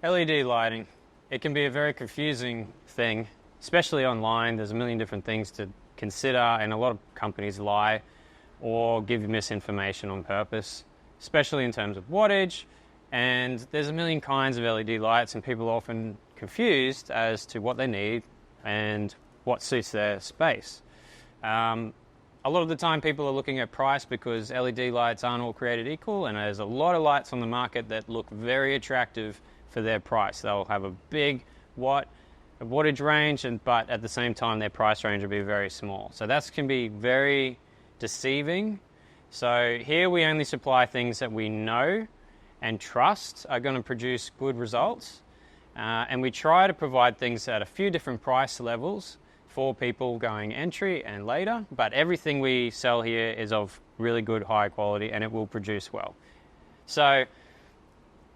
LED lighting, it can be a very confusing thing, especially online. There's a million different things to consider, and a lot of companies lie or give you misinformation on purpose, especially in terms of wattage. And there's a million kinds of LED lights, and people are often confused as to what they need and what suits their space. A lot of the time people are looking at price because LED lights aren't all created equal, and there's a lot of lights on the market that look very attractive for their price. They'll have a big wattage range, but at the same time their price range will be very small. So that can be very deceiving. So here we only supply things that we know and trust are going to produce good results. And we try to provide things at a few different price levels for people going entry and later, but everything we sell here is of really good high quality and it will produce well. So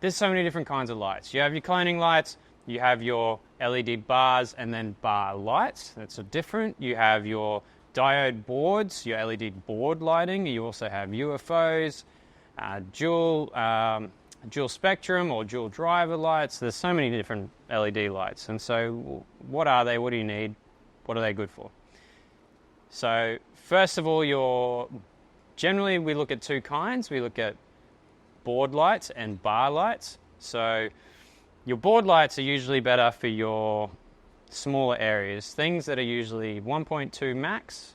there's so many different kinds of lights. You have your cloning lights, you have your LED bars and then bar lights. That's different. You have your diode boards, your LED board lighting. You also have UFOs, dual spectrum or dual driver lights. There's so many different LED lights. And so what are they? What do you need? What are they good for? So first of all, generally we look at two kinds. We look at board lights and bar lights. So your board lights are usually better for your smaller areas, things that are usually 1.2 max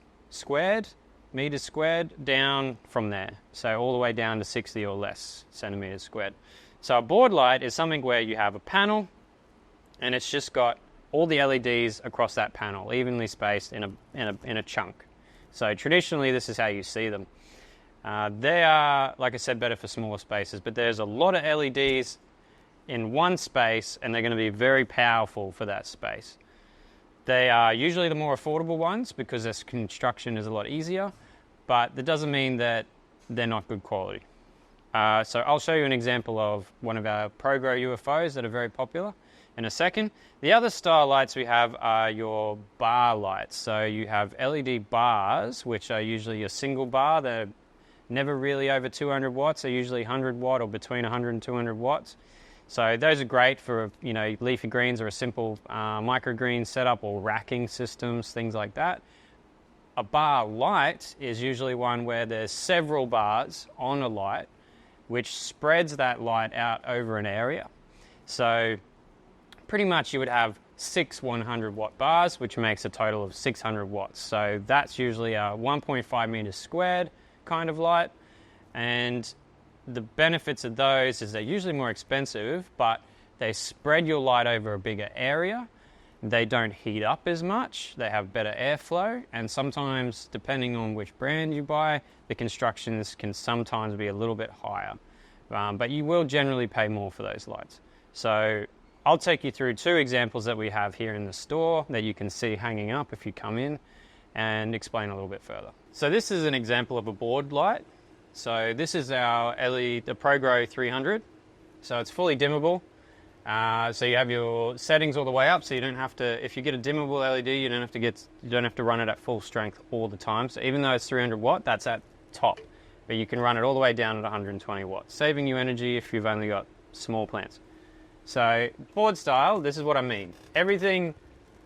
meters squared down from there. So all the way down to 60 or less centimeters squared. So a board light is something where you have a panel and it's just got all the LEDs across that panel, evenly spaced in a chunk. So traditionally this is how you see them. They are, like I said, better for smaller spaces, but there's a lot of LEDs in one space and they're going to be very powerful for that space. They are usually the more affordable ones because their construction is a lot easier, but that doesn't mean that they're not good quality. So I'll show you an example of one of our ProGrow UFOs that are very popular in a second. The other style lights we have are your bar lights. So you have LED bars, which are usually a single bar. They're never really over 200 watts. They're usually 100 watt or between 100 and 200 watts. So those are great for, leafy greens or a simple microgreen setup or racking systems, things like that. A bar light is usually one where there's several bars on a light, which spreads that light out over an area. So pretty much you would have 6 100 watt bars, which makes a total of 600 watts. So that's usually a 1.5 meters squared kind of light. And the benefits of those is they're usually more expensive, but they spread your light over a bigger area. They don't heat up as much. They have better airflow. And sometimes, depending on which brand you buy, the constructions can sometimes be a little bit higher. But you will generally pay more for those lights. So I'll take you through two examples that we have here in the store that you can see hanging up if you come in and explain a little bit further. So this is an example of a board light. So this is our the ProGrow 300. So it's fully dimmable. So you have your settings all the way up. So you don't have to, if you get a dimmable LED, you don't have to run it at full strength all the time. So even though it's 300 watt, that's at top. But you can run it all the way down at 120 watts, saving you energy if you've only got small plants. So board style, this is what I mean. Everything,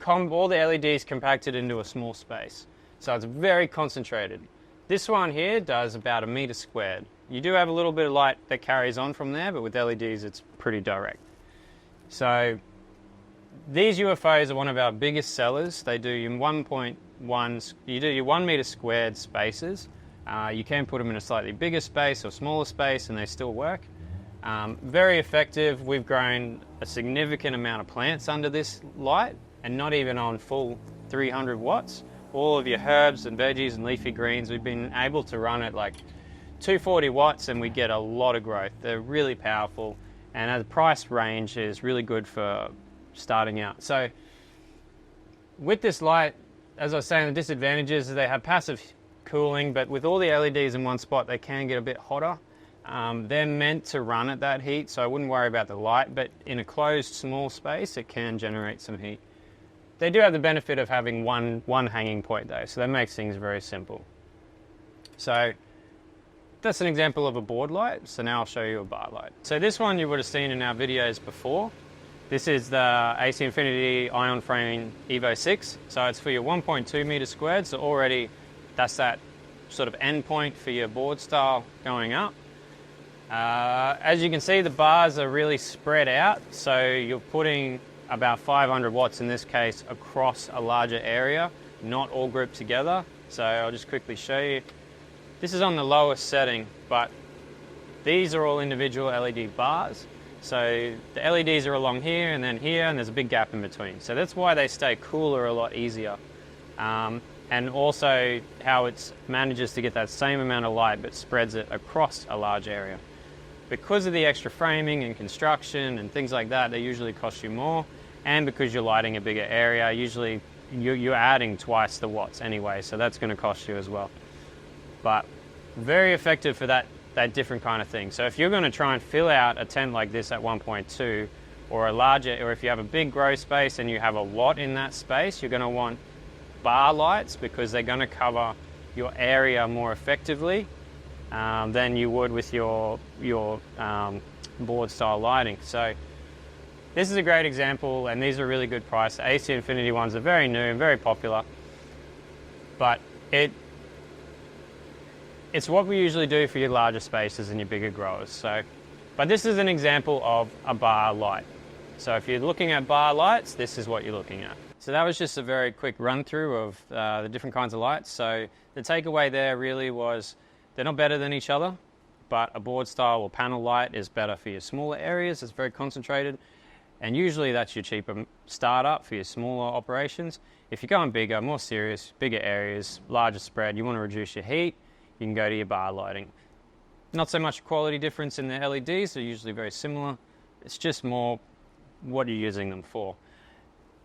all the LEDs compacted into a small space. So it's very concentrated. This one here does about 1 meter squared. You do have a little bit of light that carries on from there, but with LEDs it's pretty direct. So these UFOs are one of our biggest sellers. They do your 1.1, you do your 1 meter squared spaces. You can put them in a slightly bigger space or smaller space and they still work. Very effective. We've grown a significant amount of plants under this light and not even on full 300 watts. All of your herbs and veggies and leafy greens, we've been able to run at like 240 watts and we get a lot of growth. They're really powerful and the price range is really good for starting out. So with this light, as I was saying, the disadvantages is they have passive cooling, but with all the LEDs in one spot, they can get a bit hotter. They're meant to run at that heat, so I wouldn't worry about the light, but in a closed small space, it can generate some heat. They do have the benefit of having one hanging point though, so that makes things very simple. So that's an example of a board light, so now I'll show you a bar light. So this one you would have seen in our videos before. This is the AC Infinity Ion Frame Evo 6. So it's for your 1.2 meters squared. So already that's that sort of endpoint for your board style going up. As you can see, the bars are really spread out. So you're putting about 500 watts in this case across a larger area, not all grouped together. So I'll just quickly show you. This is on the lowest setting, but these are all individual LED bars. So the LEDs are along here, and there's a big gap in between. So that's why they stay cooler a lot easier. And also how it manages to get that same amount of light but spreads it across a large area. Because of the extra framing and construction and things like that, they usually cost you more. And because you're lighting a bigger area, usually you're adding twice the watts anyway, so that's going to cost you as well. But very effective for that different kind of thing. So if you're going to try and fill out a tent like this at 1.2 or a larger, or if you have a big grow space and you have a lot in that space, you're going to want bar lights because they're going to cover your area more effectively than you would with your board style lighting. So this is a great example, and these are really good price. The AC Infinity ones are very new and very popular, but it's what we usually do for your larger spaces and your bigger growers. So, but this is an example of a bar light. So if you're looking at bar lights, this is what you're looking at. So that was just a very quick run through of the different kinds of lights. So the takeaway there really was they're not better than each other, but a board style or panel light is better for your smaller areas. It's very concentrated. And usually that's your cheaper startup for your smaller operations. If you're going bigger, more serious, bigger areas, larger spread, you want to reduce your heat, you can go to your bar lighting. Not so much quality difference in the LEDs, they're usually very similar. It's just more what you're using them for.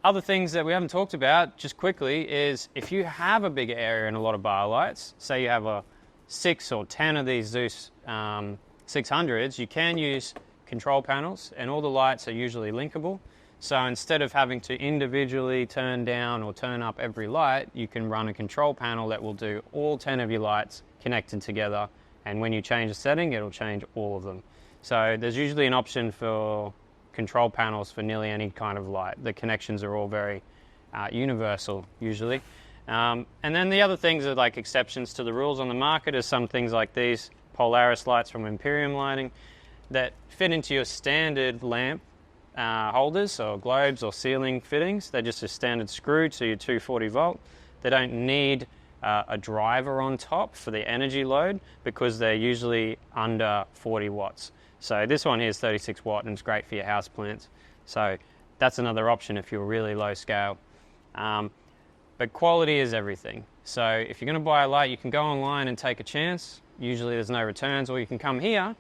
Other things that we haven't talked about, just quickly, is if you have a bigger area and a lot of bar lights, say you have a 6 or 10 of these Zeus 600s, you can use control panels, and all the lights are usually linkable. So instead of having to individually turn down or turn up every light, you can run a control panel that will do all 10 of your lights connected together, and when you change a setting, it'll change all of them. So there's usually an option for control panels for nearly any kind of light. The connections are all very universal usually. And then the other things are like exceptions to the rules on the market is some things like these Polaris lights from Imperium Lighting that fit into your standard lamp holders or globes or ceiling fittings. They're just a standard screw to your 240 volt. They don't need a driver on top for the energy load because they're usually under 40 watts. So this one here is 36 watt and it's great for your house plants. So that's another option if you're really low scale. But quality is everything. So if you're going to buy a light, you can go online and take a chance. Usually there's no returns, or you can come here,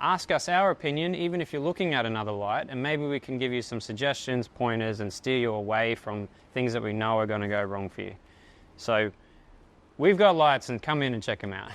ask us our opinion, even if you're looking at another light, and maybe we can give you some suggestions, pointers, and steer you away from things that we know are going to go wrong for you. So we've got lights, and come in and check them out.